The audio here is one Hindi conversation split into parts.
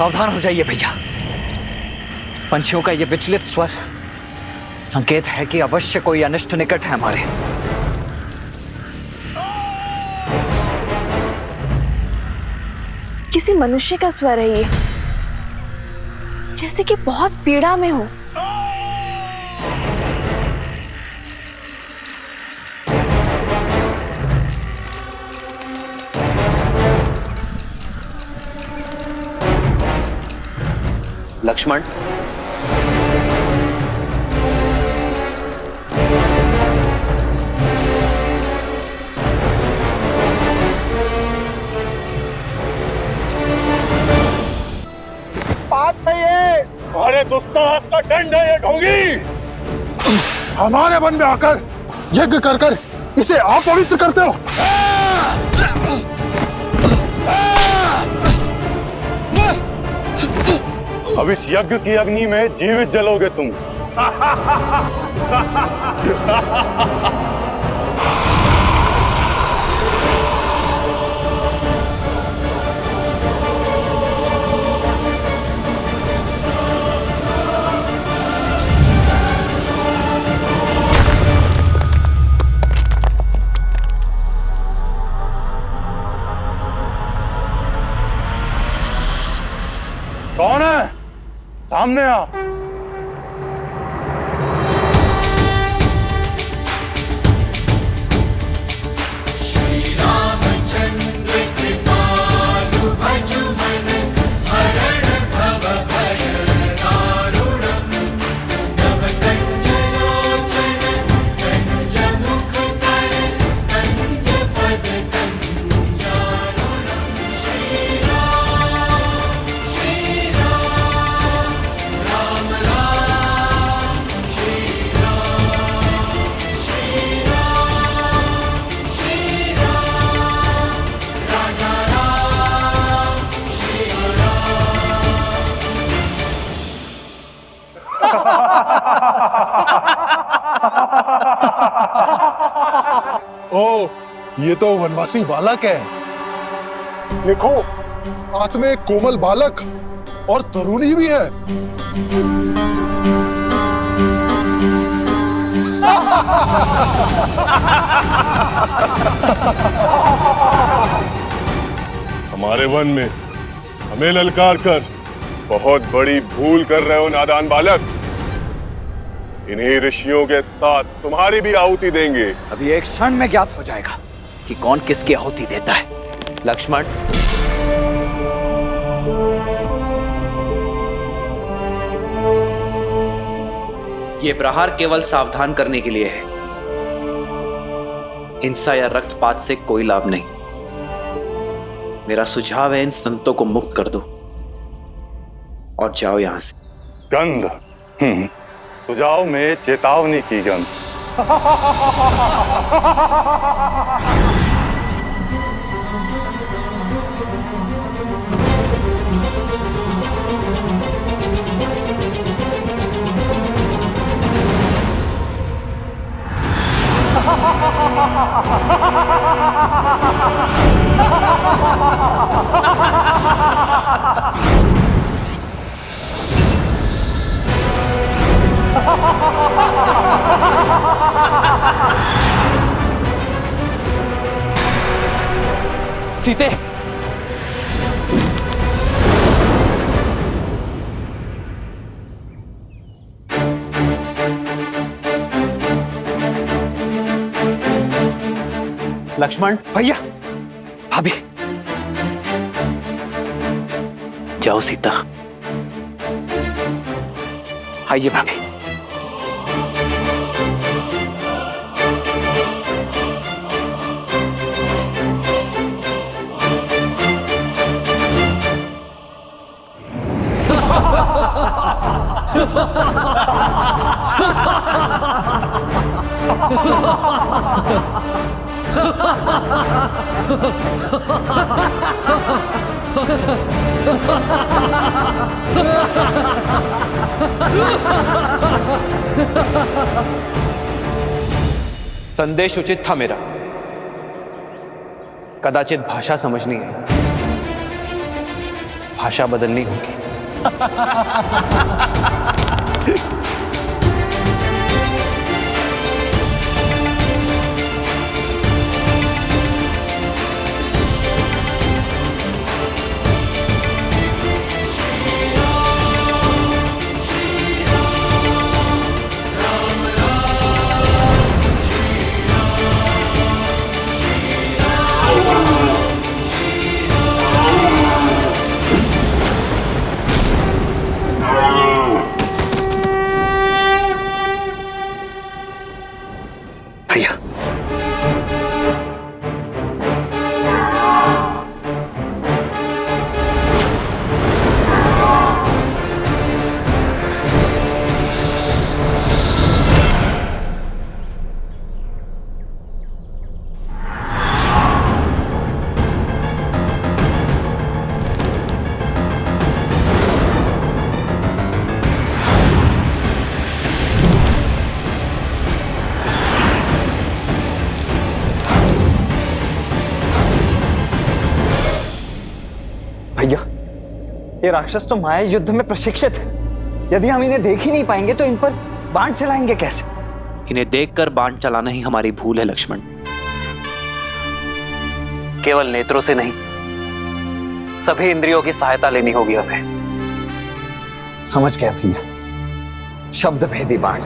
सावधान हो जाइए भैया। पंछियों का यह विचलित स्वर संकेत है कि अवश्य कोई अनिष्ट निकट है हमारे। किसी मनुष्य का स्वर है ये, जैसे कि बहुत पीड़ा में हो। लक्ष्मण, बात है ये, अरे दुस्साहस का दंड है ये ढोंगी। हमारे वन में आकर यज्ञ कर कर इसे अपवित्र करते हो। अब इस यज्ञ की अग्नि में जीवित जलोगे तुम। कौन है? सामने आ। ओ, ये तो वनवासी बालक है। लिखो। साथ में एक कोमल बालक और तरुणी भी है। हमारे वन में हमें ललकार कर बहुत बड़ी भूल कर रहे हो नादान बालक। इन्हीं ऋषियों के साथ तुम्हारी भी आहुति देंगे। अभी एक क्षण में ज्ञात हो जाएगा कि कौन किसकी आहुति देता है। लक्ष्मण, ये प्रहार केवल सावधान करने के लिए है। हिंसा या रक्तपात से कोई लाभ नहीं। मेरा सुझाव है इन संतों को मुक्त कर दो और जाओ यहां से। गंध। सुझाव में चेतावनी की गंध। सीते, लक्ष्मण, भैया, भाभी, जाओ सीता। आइए भाभी। संदेश उचित था मेरा, कदाचित भाषा समझनी है। भाषा बदलनी होगी। भैया, भैया, ये राक्षस तो माया युद्ध में प्रशिक्षित है। यदि हम इन्हें देख ही नहीं पाएंगे तो इन पर बाण चलाएंगे कैसे? इन्हें देखकर बाण चलाना ही हमारी भूल है लक्ष्मण। केवल नेत्रों से नहीं, सभी इंद्रियों की सहायता लेनी होगी हमें। समझ गया भैया, शब्द भेदी बाण।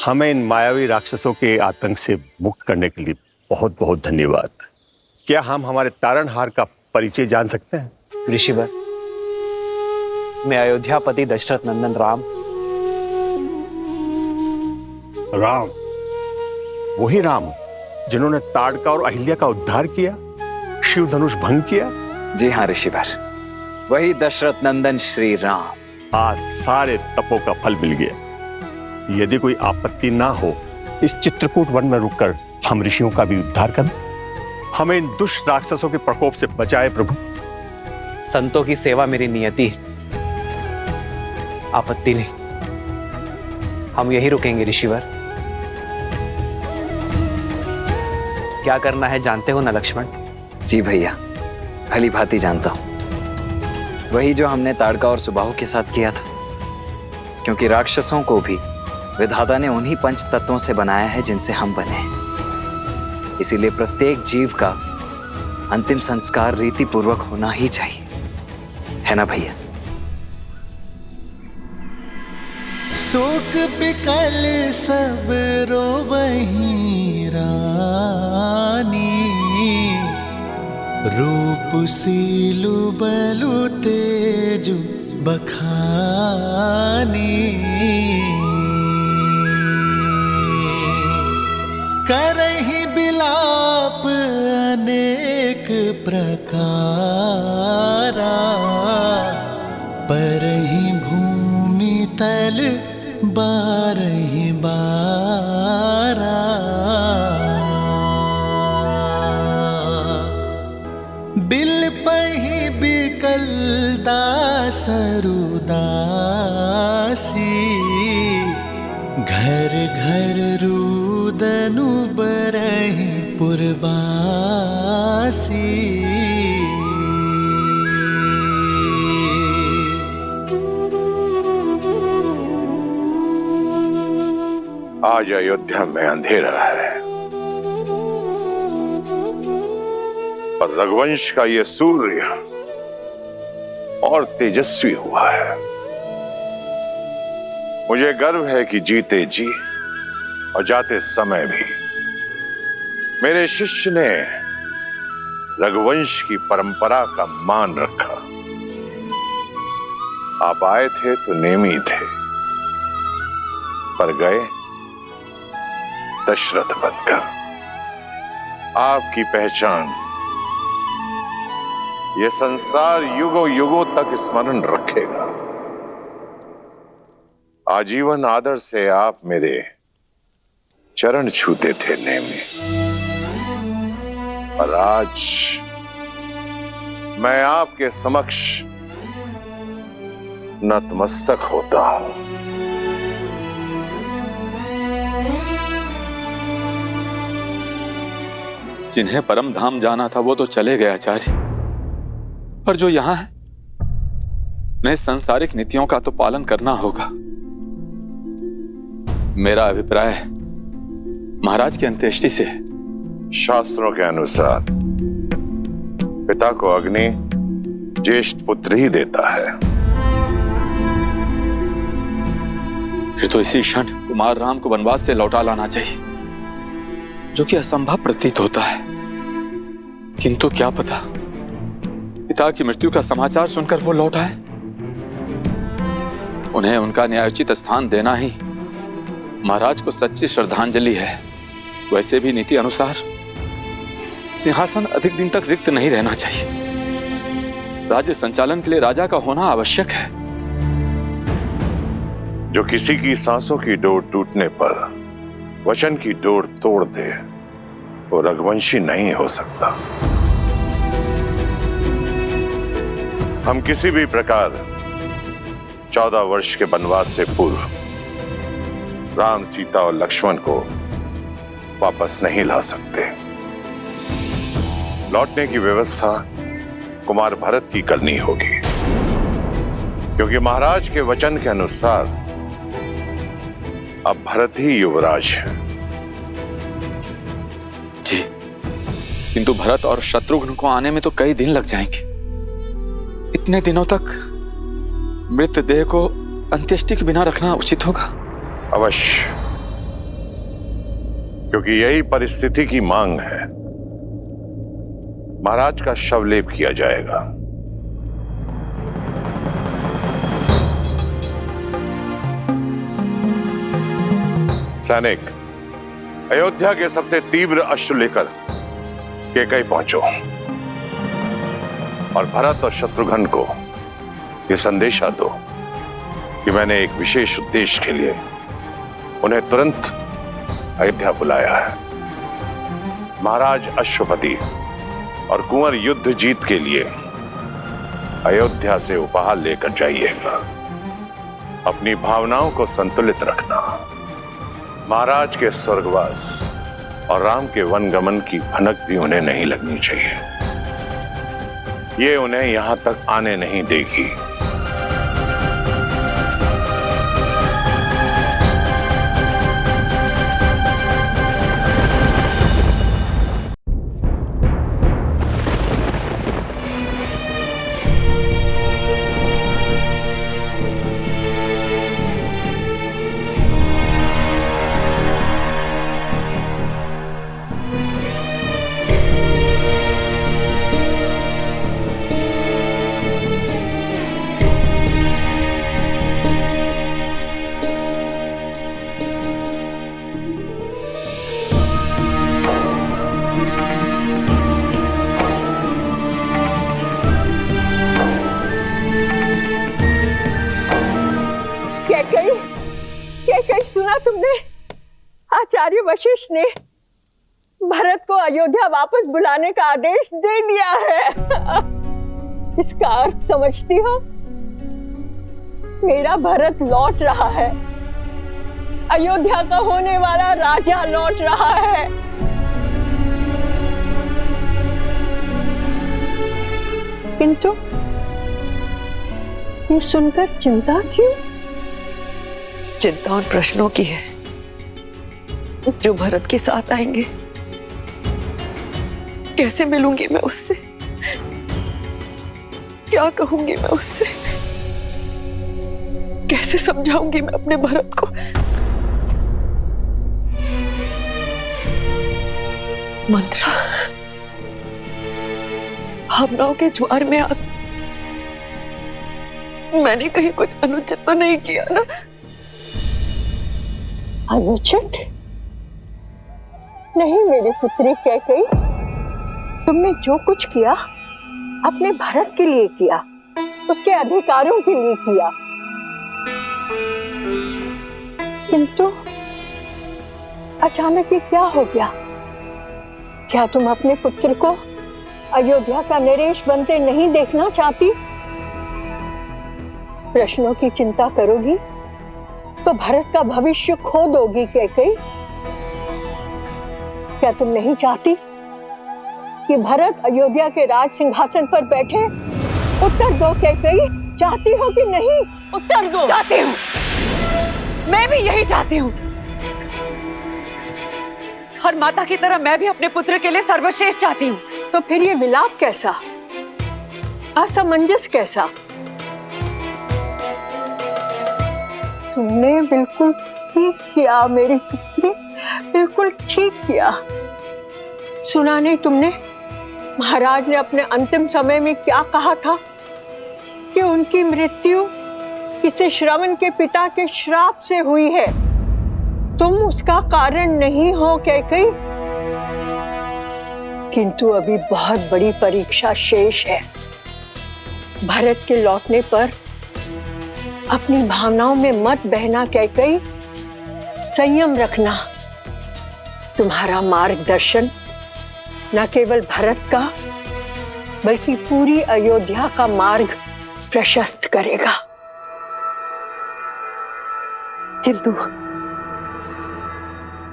हमें इन मायावी राक्षसों के आतंक से मुक्त करने के लिए बहुत बहुत धन्यवाद। क्या हम हमारे तारणहार का परिचय जान सकते हैं? ऋषिवर, मैं अयोध्यापति दशरथ नंदन राम। राम, वही राम जिन्होंने ताड़का और अहिल्या का उद्धार किया, शिव धनुष भंग किया? जी हाँ ऋषिवर, वही दशरथ नंदन श्री राम। आज सारे तपों का फल मिल गया। यदि कोई आपत्ति ना हो, इस चित्रकूट वन में रुककर हम ऋषियों का भी उद्धार करें। हमें इन दुष्ट राक्षसों के प्रकोप से बचाए प्रभु। संतों की सेवा मेरी नियति है, आपत्ति नहीं। हम यही रुकेंगे ऋषिवर। क्या करना है जानते हो ना लक्ष्मण? जी भैया, भली भांति जानता हूं। वही जो हमने ताड़का और सुबाहु के साथ किया था। क्योंकि राक्षसों को भी विधाता ने उन्हीं पंच तत्वों से बनाया है जिनसे हम बने हैं। इसीलिए प्रत्येक जीव का अंतिम संस्कार रीति पूर्वक होना ही चाहिए, है ना भैया? शोक बिकल सब रोवहीं रानी, रूप सीलु बलु तेजु बखानी। करहि बिलाप अनेक प्रकारा, परहि भूमि तल बारहि बारा। बिल पहि बिकल दासरु दासी, घर घर रुदनु बरहि पुरबासी। दासी। आज अयोध्या में अंधेरा है और रघुवंश का ये सूर्य और तेजस्वी हुआ है। मुझे गर्व है कि जीते जी और जाते समय भी मेरे शिष्य ने रघुवंश की परंपरा का मान रखा। आप आए थे तो नेमी थे, पर गए दशरथ बनकर। आपकी पहचान ये संसार युगों युगों तक स्मरण रखेगा। आजीवन आदर से आप मेरे चरण छूते थे नेमी, और आज मैं आपके समक्ष नतमस्तक होता हूं। जिन्हें परम धाम जाना था वो तो चले गए आचार्य, पर जो यहां है उन्हें सांसारिक नीतियों का तो पालन करना होगा। मेरा अभिप्राय महाराज की अंत्येष्टि से शास्त्रों के अनुसार पिता को अग्नि ज्येष्ठ पुत्र ही देता है। फिर तो इसी क्षण कुमार राम को वनवास से लौटा लाना चाहिए, जो कि असंभव प्रतीत होता है। किंतु क्या पता पिता की मृत्यु का समाचार सुनकर वो लौट आए। उन्हें उनका न्यायोचित स्थान देना ही महाराज को सच्ची श्रद्धांजलि है। वैसे भी नीति अनुसार सिंहासन अधिक दिन तक रिक्त नहीं रहना चाहिए। राज्य संचालन के लिए राजा का होना आवश्यक है। जो किसी की सांसों की डोर टूटने पर वचन की डोर तोड़ दे, वो रघुवंशी नहीं हो सकता। हम किसी भी प्रकार 14 वर्ष के वनवास से पूर्व राम, सीता और लक्ष्मण को वापस नहीं ला सकते। लौटने की व्यवस्था कुमार भरत की करनी होगी, क्योंकि महाराज के वचन के अनुसार अब भरत ही युवराज है। जी, किंतु भरत और शत्रुघ्न को आने में तो कई दिन लग जाएंगे। इतने दिनों तक मृतदेह को अंत्येष्टि के बिना रखना उचित होगा। अवश्य, क्योंकि यही परिस्थिति की मांग है। महाराज का शवलेप किया जाएगा। सैनिक, अयोध्या के सबसे तीव्र अश्रु लेकर कैकेयी पहुंचो और भरत और शत्रुघ्न को यह संदेशा दो कि मैंने एक विशेष उद्देश्य के लिए उन्हें तुरंत अयोध्या बुलाया है। महाराज अश्वपति और कुंवर युद्ध जीत के लिए अयोध्या से उपहार लेकर जाइएगा। अपनी भावनाओं को संतुलित रखना। महाराज के स्वर्गवास और राम के वनगमन की भनक भी उन्हें नहीं लगनी चाहिए। ये उन्हें यहां तक आने नहीं देगी। सुना तुमने? आचार्य वशिष्ठ ने भरत को अयोध्या वापस बुलाने का आदेश दे दिया है। इसका अर्थ समझती हो? मेरा भरत लौट रहा है। अयोध्या का होने वाला राजा लौट रहा है। किंतु ये सुनकर चिंता क्यों? चिंता उन प्रश्नों की है जो भरत के साथ आएंगे। कैसे मिलूंगी मैं उससे? क्या कहूंगी मैं उससे? कैसे समझाऊंगी मैं अपने भरत को? मंत्रा, भावनाओं के ज्वार में आग, मैंने कहीं कुछ अनुचित तो नहीं किया ना? अनुचित नहीं मेरी पुत्री कैकेयी, तुमने जो कुछ किया अपने भरत के लिए किया, उसके अधिकारों के लिए किया। किंतु अचानक ये क्या हो गया? क्या तुम अपने पुत्र को अयोध्या का नरेश बनते नहीं देखना चाहती? प्रश्नों की चिंता करोगी तो भरत का भविष्य खो दोगी कैकेयी। क्या तुम नहीं चाहती कि भरत अयोध्या के राज सिंहासन पर बैठे? उत्तर दो कैकेयी, चाहती हो कि नहीं? उत्तर दो। चाहती हूँ, मैं भी यही चाहती हूँ। हर माता की तरह मैं भी अपने पुत्र के लिए सर्वश्रेष्ठ चाहती हूँ। तो फिर ये विलाप कैसा, असमंजस कैसा? तुमने बिल्कुल ठीक किया मेरी पुत्री, बिल्कुल ठीक किया। सुना नहीं तुमने महाराज ने अपने अंतिम समय में क्या कहा था कि उनकी मृत्यु किसी श्रवण के पिता के श्राप से हुई है। तुम उसका कारण नहीं हो कैकेयी, किंतु अभी बहुत बड़ी परीक्षा शेष है। भरत के लौटने पर अपनी भावनाओं में मत बहना कैकेयी, संयम रखना। तुम्हारा मार्गदर्शन न केवल भरत का बल्कि पूरी अयोध्या का मार्ग प्रशस्त करेगा। किंतु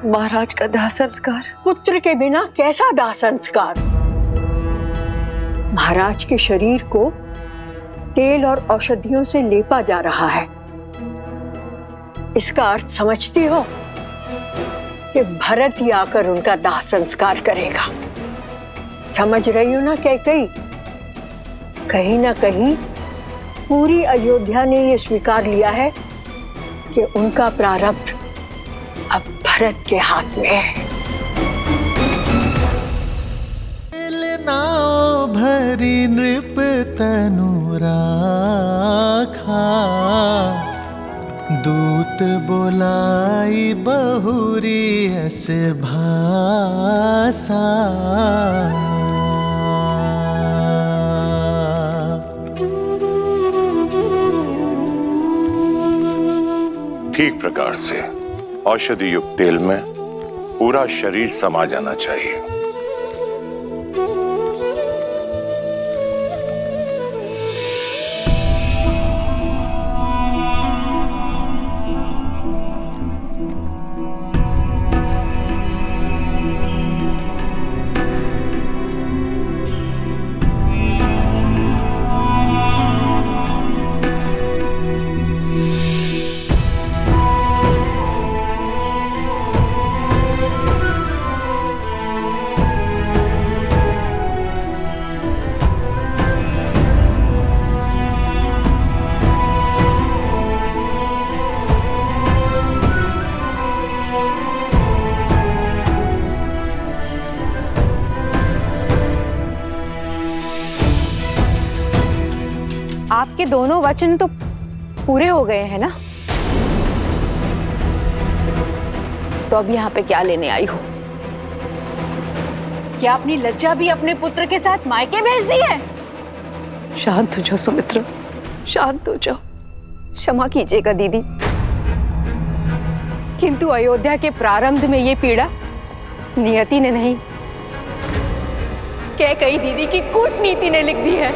महाराज का दाह संस्कार? पुत्र के बिना कैसा दाह संस्कार? महाराज के शरीर को तेल और औषधियों से लेपा जा रहा है। इसका अर्थ समझती हो कि भरत ही आकर उनका दाह संस्कार करेगा। समझ रही हो ना कैकेयी? कहीं ना कहीं पूरी अयोध्या ने यह स्वीकार लिया है कि उनका प्रारब्ध अब भरत के हाथ में है। नाव भरी नृप तनु राखा, दूत बोलाई बहुरी अस भाषा। ठीक प्रकार से औषधि युक्त तेल में पूरा शरीर समा जाना चाहिए। आपके दोनों वचन तो पूरे हो गए हैं ना? तो अब यहाँ पे क्या लेने आई हो? क्या अपनी लज्जा भी अपने पुत्र के साथ मायके भेज दी है? शांत हो जाओ सुमित्रा, शांत हो जाओ। क्षमा कीजिएगा दीदी, किंतु अयोध्या के प्रारंभ में ये पीड़ा नियति ने नहीं, कैकेयी दीदी की कूटनीति ने लिख दी है।